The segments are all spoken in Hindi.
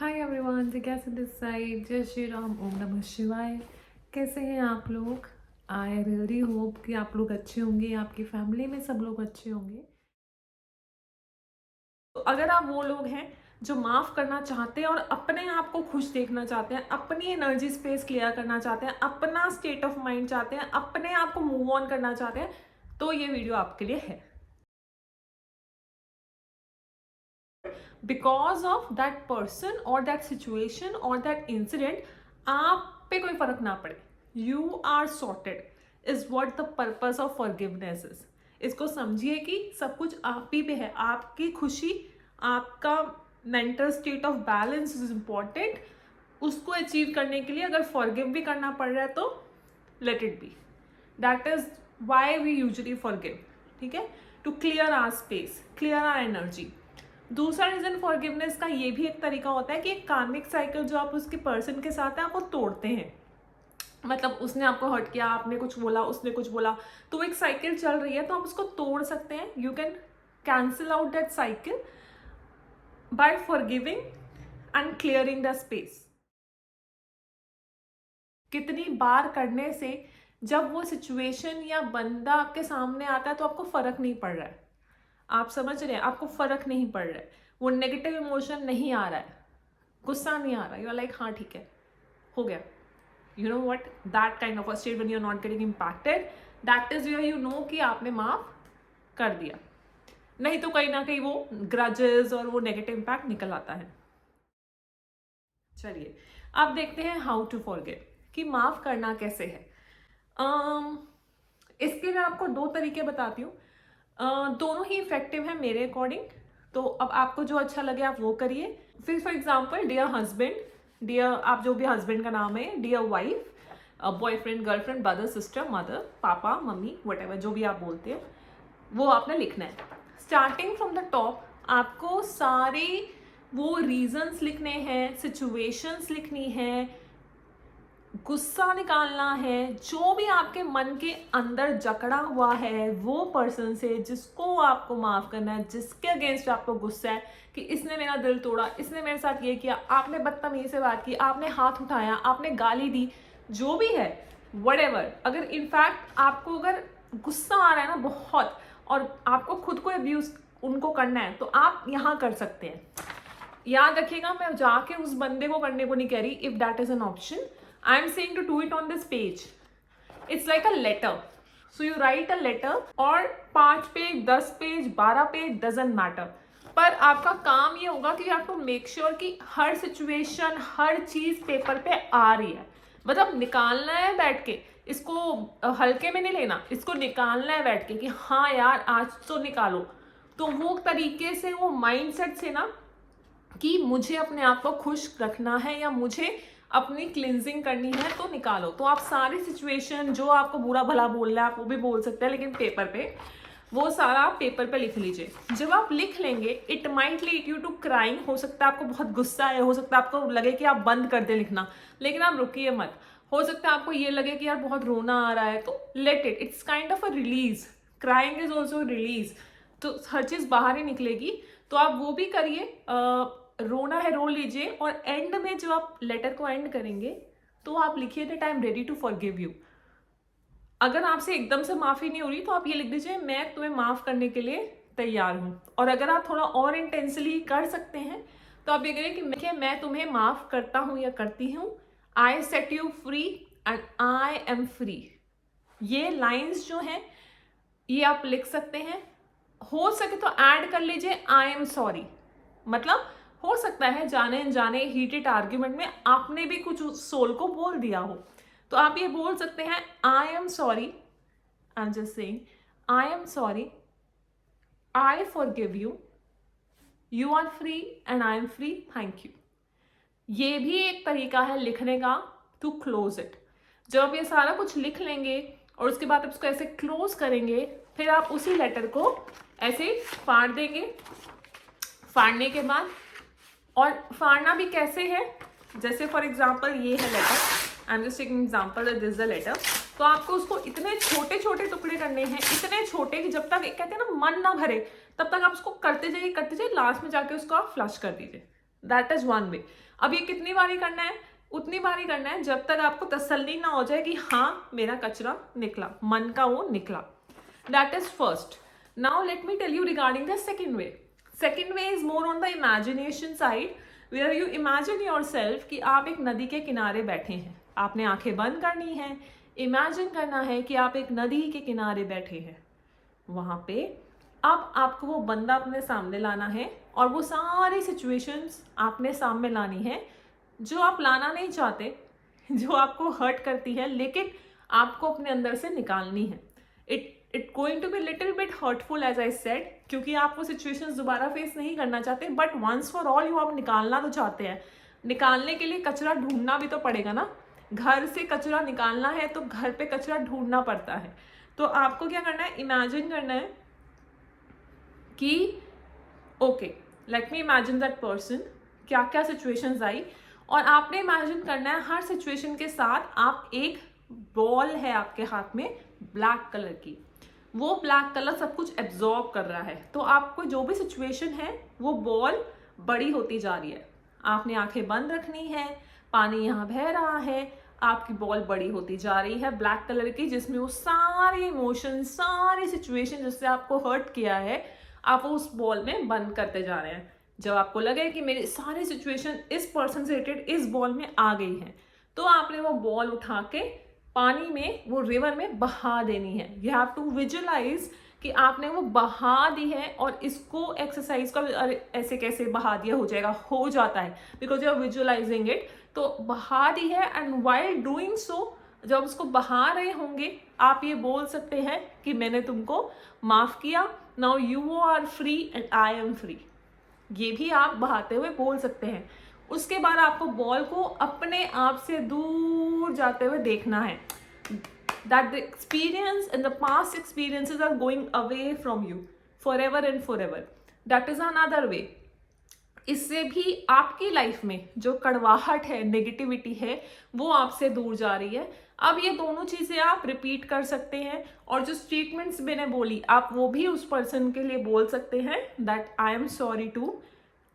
हाय एवरीवन, जिज्ञासा दिस साइड। जय श्री राम, ओम नमः शिवाय। कैसे हैं आप लोग? आई रियली होप कि आप लोग अच्छे होंगे, आपकी फैमिली में सब लोग अच्छे होंगे। तो अगर आप वो लोग हैं जो माफ़ करना चाहते हैं और अपने आप को खुश देखना चाहते हैं, अपनी एनर्जी स्पेस क्लियर करना चाहते हैं, अपना स्टेट ऑफ माइंड चाहते हैं, अपने आप को मूव ऑन करना चाहते हैं, तो ये वीडियो आपके लिए है। बिकॉज ऑफ दैट पर्सन और दैट सिचुएशन और दैट इंसिडेंट आप पे कोई फर्क ना पड़े, you are sorted is what the purpose of forgiveness is. इसको समझिए कि सब कुछ आप ही पे है। आपकी खुशी, आपका mental state of balance is important. उसको अचीव करने के लिए अगर फॉरगिव भी करना पड़ रहा है तो let it be. That is why we usually forgive. ठीक है, to clear our space, clear our energy. दूसरा रीजन फॉरगिवनेस का ये भी एक तरीका होता है कि एक कार्मिक साइकिल जो आप उसके पर्सन के साथ है, आपको तोड़ते हैं। मतलब उसने आपको हर्ट किया, आपने कुछ बोला, उसने कुछ बोला, तो एक साइकिल चल रही है, तो आप उसको तोड़ सकते हैं। You can cancel out that cycle by forgiving and clearing the space. कितनी बार करने से जब वो सिचुएशन या बंदा आपके सामने आता है तो आपको फर्क नहीं पड़ रहा है। आप समझ रहे हैं, आपको फर्क नहीं पड़ रहा है, वो नेगेटिव इमोशन नहीं आ रहा है, गुस्सा नहीं आ रहा, यू आर लाइक हाँ ठीक है, हो गया। You know what, that kind of a state when you are not getting impacted, that is where you know कि आपने माफ कर दिया। नहीं तो कहीं ना कहीं वो ग्रजेस और वो नेगेटिव इम्पैक्ट निकल आता है। चलिए अब देखते हैं हाउ टू फॉरगिव, कि माफ करना कैसे है। इसके मैं आपको दो तरीके बताती हूँ। दोनों ही इफेक्टिव है मेरे अकॉर्डिंग। तो अब आपको जो अच्छा लगे आप वो करिए। फिर for example, dear husband, dear आप जो भी हस्बैंड का नाम है, dear wife, boyfriend, girlfriend, brother, sister, mother, papa, mummy, what जो भी आप बोलते हैं, वो आपने लिखना है। स्टार्टिंग फ्रॉम द टॉप आपको सारे वो रीजंस लिखने हैं, सिचुएशंस लिखनी है, गुस्सा निकालना है, जो भी आपके मन के अंदर जकड़ा हुआ है वो पर्सन से जिसको आपको माफ करना है, जिसके अगेंस्ट आपको गुस्सा है कि इसने मेरा दिल तोड़ा, इसने मेरे साथ ये किया, आपने बदतमीजी से बात की, आपने हाथ उठाया, आपने गाली दी, जो भी है व्हाटएवर। अगर इनफैक्ट आपको अगर गुस्सा आ रहा है ना बहुत, और आपको खुद को अब्यूज उनको करना है, तो आप यहाँ कर सकते हैं। याद रखिएगा, मैं जाके उस बंदे को करने को नहीं कह रही। If that is an option, I am saying to do it on this page. It's like a letter, so you write a letter, और 5 page, 10 page, 12 page, doesn't matter. पर आपका काम ये होगा कि आपको मेक श्योर कि हर सिचुएशन, हर चीज पेपर पे आ रही है। मतलब निकालना है बैठ के, इसको हल्के में नहीं लेना, इसको निकालना है बैठ के कि हाँ यार आज तो निकालो। तो वो तरीके से, वो माइंडसेट से ना, कि मुझे अपने आप को खुश रखना है या मुझे अपनी क्लिनजिंग करनी है, तो निकालो। तो आप सारी सिचुएशन जो आपको बुरा भला बोल रहा है आप वो भी बोल सकते हैं, लेकिन पेपर पे, वो सारा आप पेपर पे लिख लीजिए। जब आप लिख लेंगे, it might lead you to crying. हो सकता है आपको बहुत गुस्सा है, हो सकता है आपको लगे कि आप बंद कर दे लिखना, लेकिन आप रुकिए मत। हो सकता है आपको ये लगे कि यार बहुत रोना आ रहा है, तो let it, it's kind of a release. Crying is also release, तो हर चीज बाहर ही निकलेगी। तो आप वो भी करिए, रोना है रो लीजिए, और एंड में जब आप लेटर को एंड करेंगे तो आप लिखिए that I am ready to forgive you. अगर आपसे एकदम से माफी नहीं हो रही तो आप ये लिख दीजिए, मैं तुम्हें माफ करने के लिए तैयार हूं। और अगर आप थोड़ा और इंटेंसली कर सकते हैं तो आप ये करें कि मैं तुम्हें माफ करता हूं या करती हूं, I set you free and I am free. ये लाइंस जो हैं ये आप लिख सकते हैं। हो सके तो ऐड कर लीजिए आई एम सॉरी। मतलब हो सकता है जाने अनजाने हीटेड आर्ग्यूमेंट में आपने भी कुछ उस सोल को बोल दिया हो, तो आप ये बोल सकते हैं I am sorry, I am just saying I am sorry, I forgive you, you are free and I am free, thank you. ये भी एक तरीका है लिखने का, टू क्लोज इट। जब आप ये सारा कुछ लिख लेंगे और उसके बाद आप इसको ऐसे क्लोज करेंगे, फिर आप उसी लेटर को ऐसे फाड़ देंगे। फाड़ने के बाद, और फाड़ना भी कैसे है, जैसे फॉर एग्जाम्पल ये है letter, I am just taking example, this the letter. तो आपको उसको इतने छोटे छोटे टुकड़े करने हैं, इतने छोटे कि जब तक कहते हैं ना मन ना भरे, तब तक आप उसको करते जाइए, लास्ट में जाके उसको आप फ्लश कर दीजिए। That is one way. अब ये कितनी बारी करना है? उतनी बारी करना है जब तक आपको तसल्ली ना हो जाए कि हाँ मेरा कचरा निकला, मन का वो निकला। That is first. Now let me tell you regarding the second way. Second way is more on the imagination side, where you imagine yourself कि आप एक नदी के किनारे बैठे हैं। आपने आंखें बंद करनी है, इमेजिन करना है कि आप एक नदी के किनारे बैठे हैं। वहां पे अब आपको वो बंदा अपने सामने लाना है और वो सारी सिचुएशंस आपने सामने लानी है जो आप लाना नहीं चाहते, जो आपको हर्ट करती है, लेकिन आपको अपने अंदर से निकालनी है। It going to be little bit hurtful as I said, क्योंकि आप वो सिचुएशंस दोबारा फेस नहीं करना चाहते, but once for all you आप निकालना तो चाहते हैं। निकालने के लिए कचरा ढूंढना भी तो पड़ेगा ना। घर से कचरा निकालना है तो घर पे कचरा ढूंढना पड़ता है। तो आपको क्या करना है? इमेजिन करना है कि okay let me imagine that person, क्या क्या सिचुएशंस आई, और आपने इमेजिन करना है हर सिचुएशन के साथ आप एक बॉल है आपके हाथ में ब्लैक कलर की, वो ब्लैक कलर सब कुछ एब्जॉर्ब कर रहा है। तो आपको जो भी सिचुएशन है वो बॉल बड़ी होती जा रही है। आपने आंखें बंद रखनी है, पानी यहाँ बह रहा है, आपकी बॉल बड़ी होती जा रही है ब्लैक कलर की, जिसमें वो सारे इमोशन, सारी सिचुएशन जिससे आपको हर्ट किया है, आप उस बॉल में बंद करते जा रहे हैं। जब आपको लगे कि मेरी सारी सिचुएशन इस पर्सन से रिलेटेड इस बॉल में आ गई है, तो आपने वो बॉल उठा के पानी में, वो रिवर में बहा देनी है। यू हैव टू विजुअलाइज कि आपने वो बहा दी है, और इसको एक्सरसाइज का ऐसे कैसे बहा दिया हो जाएगा, हो जाता है because you are visualising it. तो बहा दी है, एंड वाइल डूइंग सो, जब उसको बहा रहे होंगे आप ये बोल सकते हैं कि मैंने तुमको माफ किया, now you are free and I am free. ये भी आप बहाते हुए बोल सकते हैं। उसके बाद आपको बॉल को अपने आप से दूर जाते हुए देखना है, that the experience and the past experiences are going away from you forever and forever. That is another way. इससे भी आपकी लाइफ में जो कड़वाहट है, नेगेटिविटी है, वो आपसे दूर जा रही है। अब ये दोनों चीजें आप रिपीट कर सकते हैं, और जो स्टेटमेंट्स मैंने बोली आप वो भी उस पर्सन के लिए बोल सकते हैं, that I am sorry too,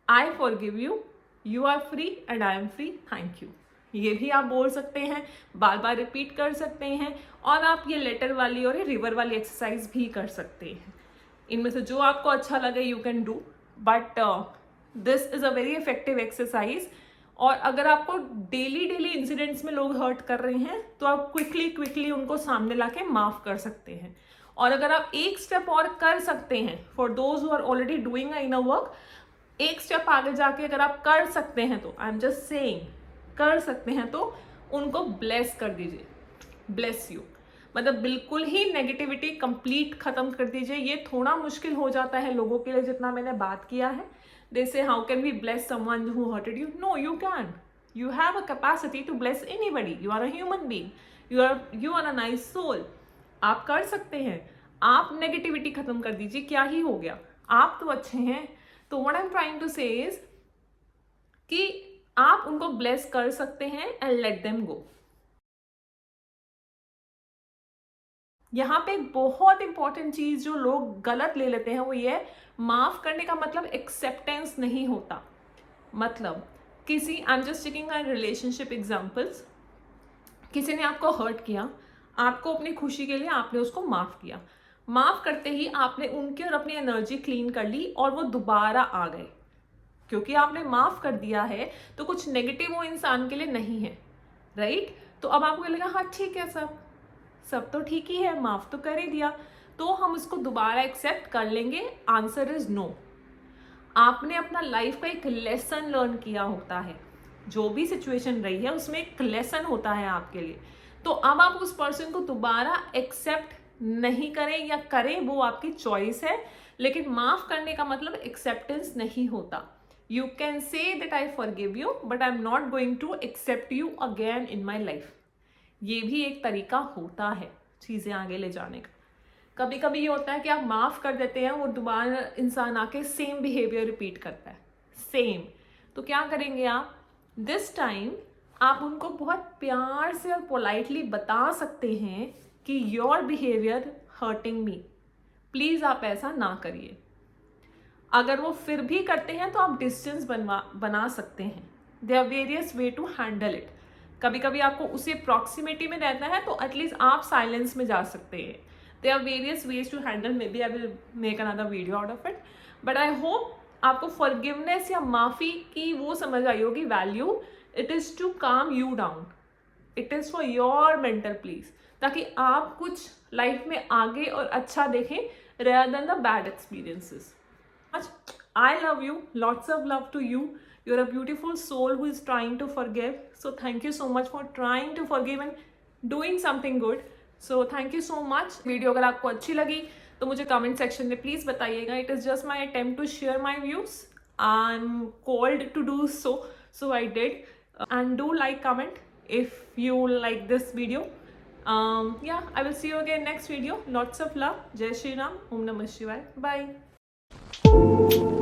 I forgive you, you are free and I am free, thank you. ये भी आप बोल सकते हैं, बार बार रिपीट कर सकते हैं, और आप ये लेटर वाली और ये रिवर वाली एक्सरसाइज भी कर सकते हैं। इनमें से जो आपको अच्छा लगे you can do, but this is a very effective exercise. और अगर आपको डेली इंसिडेंट्स में लोग हर्ट कर रहे हैं तो आप क्विकली उनको सामने लाके माफ कर सकते हैं। और अगर आप एक स्टेप और कर सकते हैं, for those who are already doing a inner work, एक स्टेप आगे जाके अगर आप कर सकते हैं, तो आई एम जस्ट सेइंग, कर सकते हैं तो उनको ब्लेस कर दीजिए, ब्लेस यू, मतलब बिल्कुल ही नेगेटिविटी कंप्लीट खत्म कर दीजिए। ये थोड़ा मुश्किल हो जाता है लोगों के लिए, जितना मैंने बात किया है। They say how can we bless someone who hurted you? No, you can, you have a capacity to bless anybody. You are a human being, you are a nice soul. आप कर सकते हैं। आप नेगेटिविटी खत्म कर दीजिए, क्या ही हो गया, आप तो अच्छे हैं। तो what I'm trying to say is कि आप उनको ब्लेस कर सकते हैं and let them go. यहाँ पे बहुत इंपॉर्टेंट चीज जो लोग गलत ले लेते हैं वो ये है, माफ करने का मतलब एक्सेप्टेंस नहीं होता। मतलब किसी, आई am just taking a relationship examples, किसी ने आपको हर्ट किया, आपको अपनी खुशी के लिए आपने उसको माफ किया, माफ करते ही आपने उनकी और अपनी एनर्जी क्लीन कर ली और वो दोबारा आ गए। क्योंकि आपने माफ कर दिया है तो कुछ नेगेटिव वो इंसान के लिए नहीं है, राइट? तो अब आपको लगेगा हाँ ठीक है, सब तो ठीक ही है, माफ तो कर ही दिया, तो हम उसको दोबारा एक्सेप्ट कर लेंगे। Answer is no. आपने अपना लाइफ का एक लेसन लर्न किया होता है, जो भी सिचुएशन रही है उसमें एक लेसन होता है आपके लिए। तो अब आप उस पर्सन को दोबारा एक्सेप्ट नहीं करें या करें, वो आपकी चॉइस है, लेकिन माफ करने का मतलब एक्सेप्टेंस नहीं होता। You can say that I forgive you but I am not going to accept you again in my life. ये भी एक तरीका होता है चीजें आगे ले जाने का। कभी कभी ये होता है कि आप माफ कर देते हैं, वो दोबारा इंसान आके सेम बिहेवियर रिपीट करता है, सेम। तो क्या करेंगे आप? दिस टाइम आप उनको बहुत प्यार से और पोलाइटली बता सकते हैं कि your behaviour hurting me, please आप ऐसा ना करिए। अगर वो फिर भी करते हैं तो आप डिस्टेंस बना सकते हैं. There are various way to handle it. कभी कभी आपको उसे प्रॉक्सिमिटी में रहना है तो एटलीस्ट आप साइलेंस में जा सकते हैं. There are various ways to handle. Maybe I will make another video out of it. But I hope आपको फॉरगिवनेस या माफ़ी की वो समझ आई होगी value. It is to calm you down. It is for your mental peace, ताकि आप कुछ लाइफ में आगे और अच्छा देखें rather than the bad experiences. I love you. Lots of love to you. You're a beautiful soul who is trying to forgive. So thank you so much for trying to forgive and doing something good. So thank you so much. वीडियो अगर आपको अच्छी लगी तो मुझे कमेंट सेक्शन में प्लीज़ बताइएगा. It is just my attempt to share my views. I am called to do so I did. And do like, comment if you like this video. Yeah, I will see you again next video. Lots of love. Jai Shri Ram. Om Namah Shivaya. Bye.